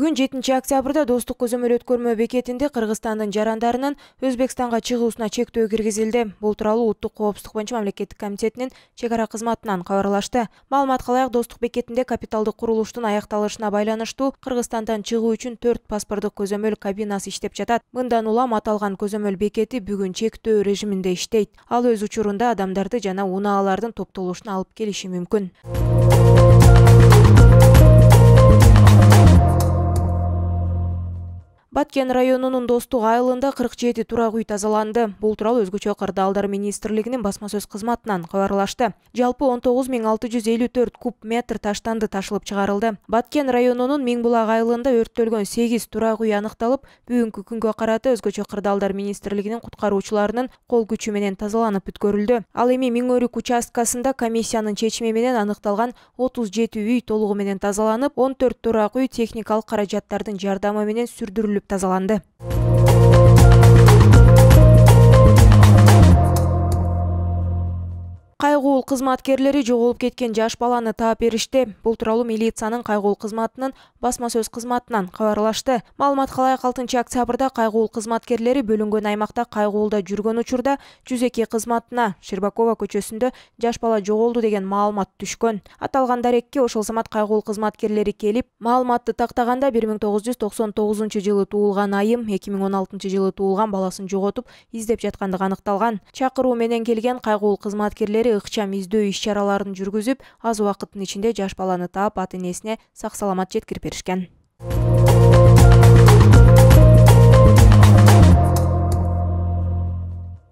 Бүгүн 7-октябрда Достук көзөмөл өткөрмө бекетинде Кыргызстандын жарандарынын Өзбекстанга чыгуусуна чектөө киргизилди. Бул тууралуу Улуттук коопсуздук боюнча мамлекеттик комитетинин чек ара кызматынан кабарлашты. Маалымат калайык, Достук бекетинде капиталдык курулуштун аякталышына байланыштуу Кыргызстандан чыгуу үчүн 4 паспорттук көзөмөл кабинасы иштеп жатат. Мындан улам аталган көзөмөл бекети бүгүн чектөө режиминде иштейт. Ал өз учурунда адамдарды жана унаалардын топтолушуна алып келиши мүмкүн. Баткен районунун Достук айылында 47 турак үй тазаланды. Бул тууралуу Өзгөчө кырдаалдар министрлигинин басма сөз кызматынан кабарлашты. Жалпы 19.654 куб метр таштанды ташылып чыгарылды. Баткен районунун Миңбулак айылында өрттөлгөн 8 турак үй аныкталып, бүгүнкү күнгө карата Өзгөчө кырдаалдар министрлигинин куткаруучуларынын кол күчү менен тазаланып бүткөрүлдү. Ал эми Миңөрүк участкасында комиссиянын чечими менен аныкталган 37 үй толугу менен тазаланып, 14 турак үй техникалык каражаттардын жардамы менен сүрдүрүлүп тазаланды. Кайгуул кызматкерлери жоголуп кеткен жаш баланы таап беришти. Бул тууралуу милициянын кайгуул кызматынын басма сөз кызматынан кабарлашты. Маалымат калайык, 6-октябрда кайгуул кызматкерлери бөлүнгөн аймакта кайгуулда жүргөн учурда 102 кызматына Щербакова көчөсүндө жаш бала жоголду деген маалымат түшкөн. Аталган дарекке ошол замат кайгуул кызматкерлери келип, маалыматты тактаганда 1999 жылы туулган айым 2016 жылы туулган баласын жоготуп издеп жаткандыгы аныкталган. Чакыруу менен келген кайгуул кызматкерлери ыкчам издөө иш-чараларын жүргүзүп, аз убакыттын ичинде жаш баланы таап ата-энесине сак-саламат жеткирип беришкен.